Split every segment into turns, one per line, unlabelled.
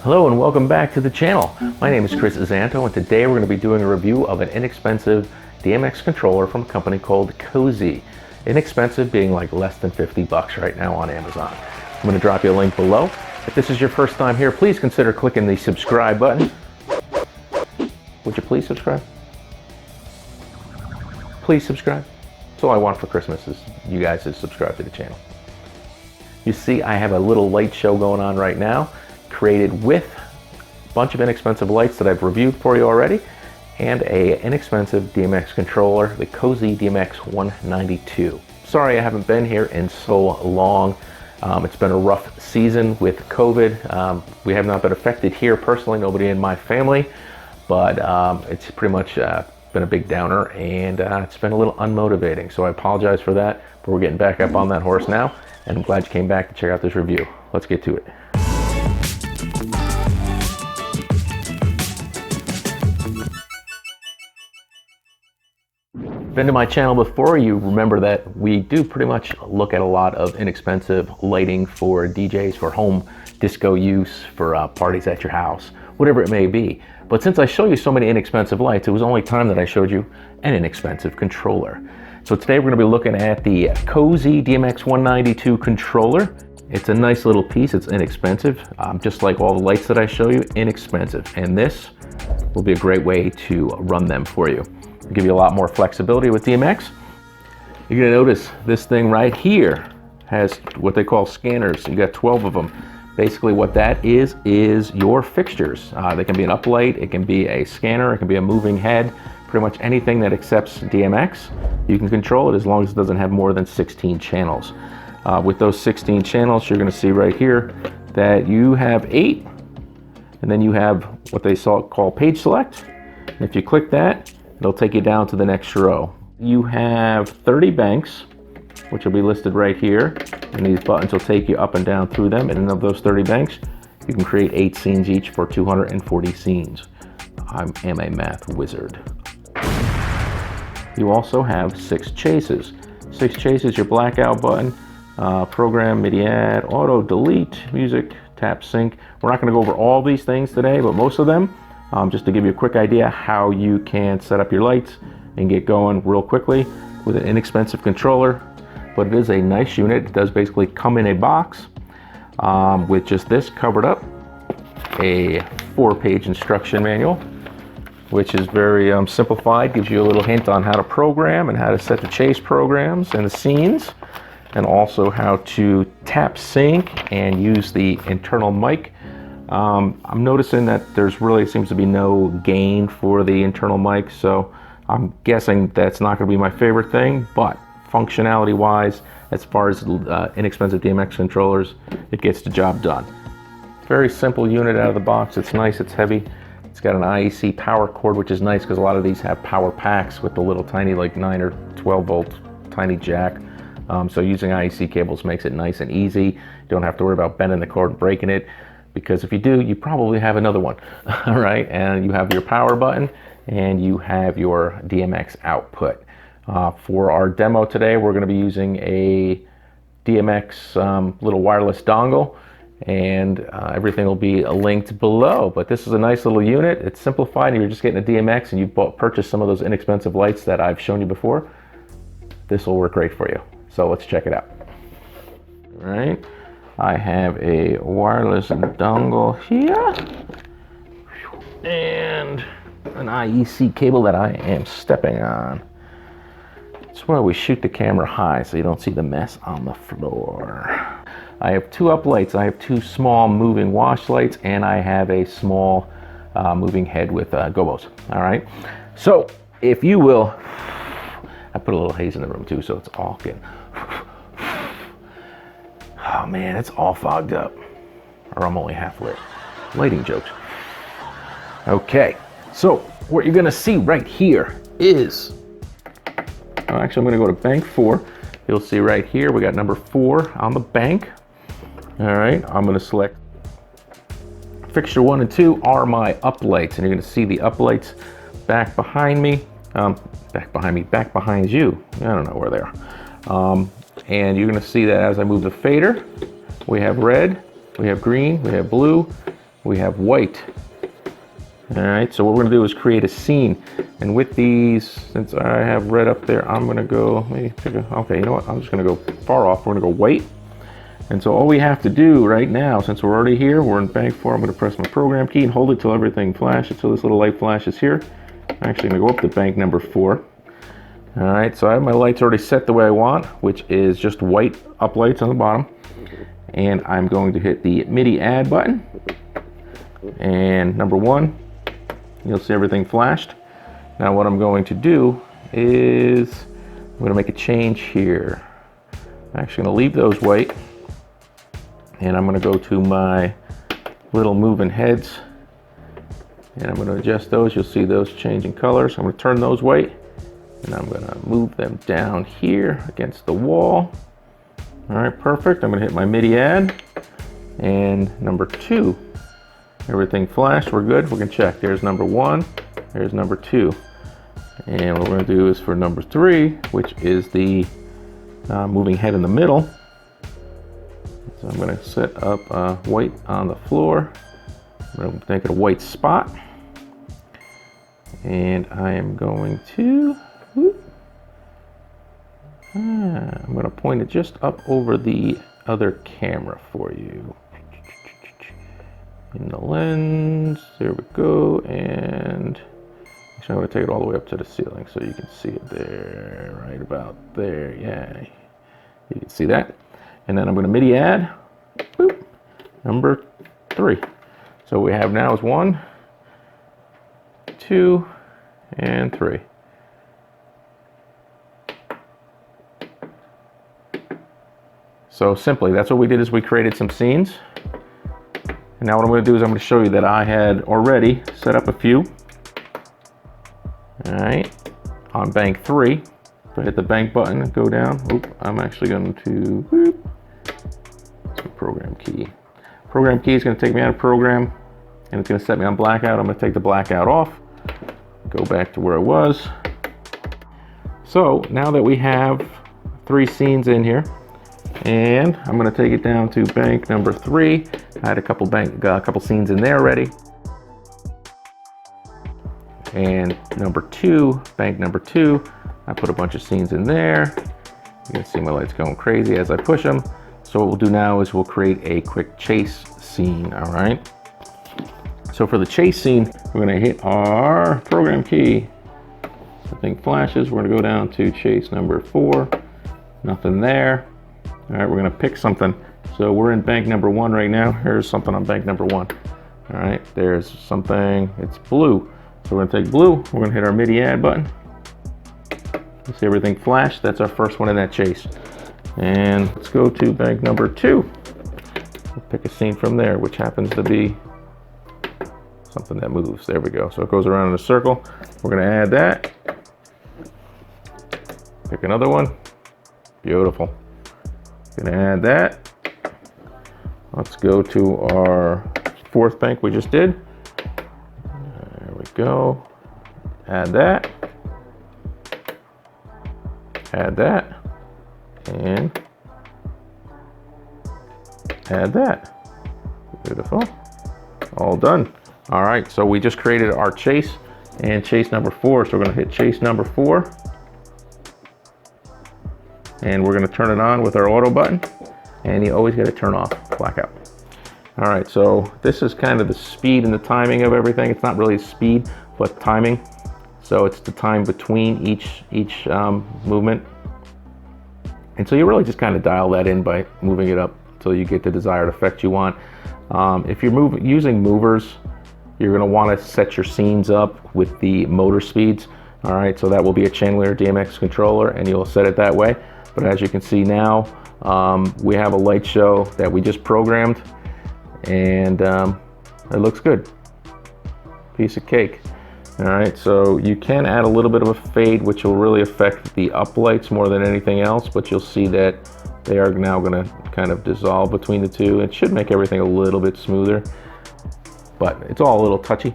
Hello and welcome back to the channel. My name is Chris Zanto and today we're going to be doing a review of an inexpensive DMX controller from a company called CO-Z. Inexpensive being like less than 50 bucks right now on Amazon. I'm going to drop you a link below. If this is your first time here, please consider clicking the subscribe button. Would you please subscribe? Please subscribe. That's all I want for Christmas is you guys to subscribe to the channel. You see I have a little light show going on right now, created with a bunch of inexpensive lights that I've reviewed for you already, and an inexpensive DMX controller, the CO-Z DMX 192. Sorry I haven't been here in so long. It's been a rough season with COVID. We have not been affected here personally, nobody in my family, but it's pretty much been a big downer and it's been a little unmotivating. So I apologize for that, but we're getting back up on that horse now, and I'm glad you came back to check out this review. Let's get to it. Been to my channel before, you remember that we do pretty much look at a lot of inexpensive lighting for DJs, for home disco use, for parties at your house, whatever it may be. But since I show you so many inexpensive lights, it was only time that I showed you an inexpensive controller. So today we're going to be looking at the CO-Z DMX 192 controller. It's a nice little piece, it's inexpensive, just like all the lights that I show you, inexpensive. And this will be a great way to run them for you. Give you a lot more flexibility with DMX. You're gonna notice this thing right here has what they call scanners. You got 12 of them. Basically what that is your fixtures. They can be an uplight, it can be a scanner, it can be a moving head, pretty much anything that accepts DMX. You can control it as long as it doesn't have more than 16 channels. With those 16 channels, you're gonna see right here that you have 8, and then you have what they call page select. And if you click that, it'll take you down to the next row. You have 30 banks, which will be listed right here, and these buttons will take you up and down through them. And of those 30 banks, you can create 8 scenes each for 240 scenes. I am a math wizard. You also have 6 chases. 6 chases, your blackout button, program, MIDI add, auto delete, music, tap sync. We're not going to go over all these things today, but most of them, just to give you a quick idea how you can set up your lights and get going real quickly with an inexpensive controller. But it is a nice unit. It does basically come in a box with just this covered up, a 4-page instruction manual, which is very simplified, gives you a little hint on how to program and how to set the chase programs and the scenes, and also how to tap sync and use the internal mic. I'm noticing that there's really seems to be no gain for the internal mic, so I'm guessing that's not going to be my favorite thing, but functionality wise, as far as inexpensive DMX controllers, it gets the job done. Very simple unit out of the box. It's nice, it's heavy. It's got an IEC power cord, which is nice because a lot of these have power packs with the little tiny like 9 or 12 volt tiny jack. So using IEC cables makes it nice and easy. You don't have to worry about bending the cord and breaking it, because if you do, you probably have another one. All right, and you have your power button and you have your DMX output. For our demo today, we're gonna be using a DMX little wireless dongle, and everything will be linked below. But this is a nice little unit. It's simplified, and you're just getting a DMX and you purchased some of those inexpensive lights that I've shown you before. This will work great for you. So let's check it out. All right. I have a wireless dongle here and an IEC cable that I am stepping on. That's why we shoot the camera high so you don't see the mess on the floor. I have 2 up lights. I have 2 small moving wash lights, and I have a small moving head with Gobos. All right. So if you will, I put a little haze in the room too, so it's all good. Oh man, it's all fogged up. Or I'm only half lit. Lighting jokes. Okay, so what you're gonna see right here is, actually I'm gonna go to bank 4. You'll see right here, we got number 4 on the bank. All right, I'm gonna select fixture 1 and 2 are my uplights, and you're gonna see the uplights back behind me, back behind you. I don't know where they are. And you're gonna see that as I move the fader, we have red, we have green, we have blue, we have white. All right, so what we're gonna do is create a scene. And with these, since I have red up there, I'm gonna go, okay, you know what? I'm just gonna go far off. We're gonna go white. And so all we have to do right now, since we're already here, we're in bank 4, I'm gonna press my program key and hold it till everything flashes, till this little light flashes here. I'm actually gonna go up to bank number 4. All right, so I have my lights already set the way I want, which is just white up lights on the bottom. And I'm going to hit the MIDI add button. And number 1, you'll see everything flashed. Now what I'm going to do is, I'm gonna make a change here. I'm actually gonna leave those white. And I'm gonna go to my little moving heads. And I'm gonna adjust those. You'll see those changing colors. I'm gonna turn those white. And I'm gonna move them down here against the wall. All right, perfect. I'm gonna hit my MIDI add. And number 2, everything flashed, we're good. We're gonna check. There's number 1, there's number 2. And what we're gonna do is for number 3, which is the moving head in the middle. So I'm gonna set up white on the floor. I'm gonna make it a white spot. And I am going to, I'm gonna point it just up over the other camera for you. In the lens, there we go, and actually I'm going to take it all the way up to the ceiling so you can see it there, right about there, yeah. You can see that. And then I'm going to MIDI add, boop, number 3. So we have now is 1, 2, and 3. So simply, that's what we did, is we created some scenes. And now what I'm going to do is I'm going to show you that I had already set up a few. All right, on bank 3. If I hit the bank button and go down, I'm actually going to program key. Program key is going to take me out of program, and it's going to set me on blackout. I'm going to take the blackout off, go back to where I was. So now that we have 3 scenes in here, and I'm going to take it down to bank number 3. I had a couple scenes in there already. And number 2, bank number 2, I put a bunch of scenes in there. You can see my lights going crazy as I push them. So what we'll do now is we'll create a quick chase scene, all right? So for the chase scene, we're going to hit our program key. Something flashes. We're going to go down to chase number 4. Nothing there. All right, we're gonna pick something. So we're in bank number 1 right now. Here's something on bank number 1. All right, there's something, it's blue. So we're gonna take blue, we're gonna hit our MIDI add button. You see everything flash, that's our first one in that chase. And let's go to bank number 2. We'll pick a scene from there, which happens to be something that moves. There we go, so it goes around in a circle. We're gonna add that. Pick another one, beautiful. Gonna add that. Let's go to our 4th bank we just did. There we go. Add that. Add that. And add that. Beautiful. All done. All right, so we just created our chase and chase number 4. So we're gonna hit chase number 4. And we're gonna turn it on with our auto button, and you always gotta turn off blackout. All right, so this is kind of the speed and the timing of everything. It's not really speed, but timing. So it's the time between each movement. And so you really just kind of dial that in by moving it up until you get the desired effect you want. If you're using movers, you're gonna wanna set your scenes up with the motor speeds. All right, so that will be a Chandler DMX controller, and you'll set it that way. But as you can see now, we have a light show that we just programmed, and it looks good. Piece of cake. All right, so you can add a little bit of a fade, which will really affect the uplights more than anything else, but you'll see that they are now gonna kind of dissolve between the two. It should make everything a little bit smoother, but it's all a little touchy.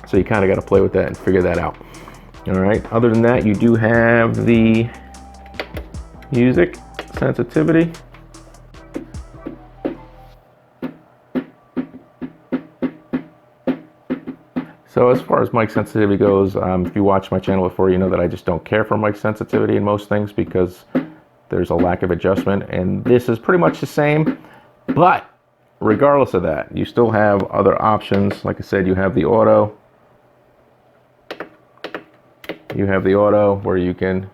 So you kind of got to play with that and figure that out. All right, other than that, you do have the music sensitivity. So as far as mic sensitivity goes, if you watch my channel before, you know that I just don't care for mic sensitivity in most things because there's a lack of adjustment, and this is pretty much the same. But regardless of that, you still have other options. Like I said, you have the auto. You have the auto where you can,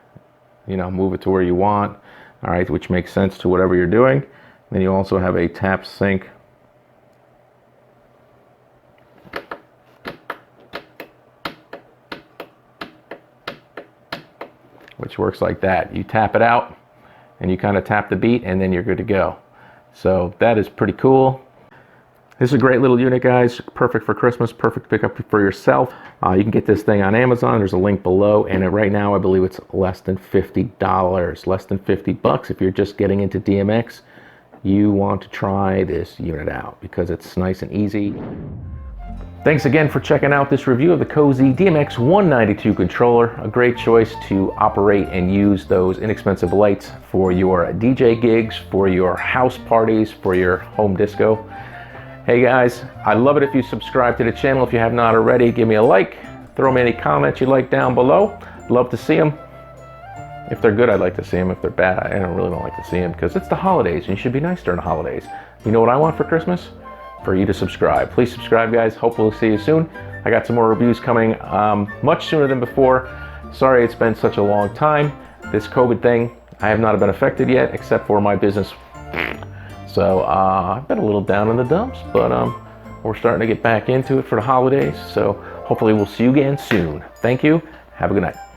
you know, move it to where you want, all right, which makes sense to whatever you're doing. Then you also have a tap sync. Which works like that. You tap it out and you kind of tap the beat and then you're good to go. So that is pretty cool. This is a great little unit, guys. Perfect for Christmas, perfect to pick up for yourself. You can get this thing on Amazon. There's a link below, and right now I believe it's less than $50, less than 50 bucks. If you're just getting into DMX, you want to try this unit out because it's nice and easy. Thanks again for checking out this review of the CO-Z DMX 192 controller. A great choice to operate and use those inexpensive lights for your DJ gigs, for your house parties, for your home disco. Hey guys, I'd love it if you subscribe to the channel if you have not already. Give me a like, throw me any comments you'd like down below. Love to see them. If they're good, I'd like to see them. If they're bad, I don't like to see them because it's the holidays and you should be nice during the holidays. You know what I want for Christmas? For you to subscribe. Please subscribe, guys. Hopefully we'll see you soon. I got some more reviews coming much sooner than before. Sorry it's been such a long time. This COVID thing, I have not been affected yet except for my business. So I've been a little down in the dumps, but we're starting to get back into it for the holidays. So hopefully we'll see you again soon. Thank you. Have a good night.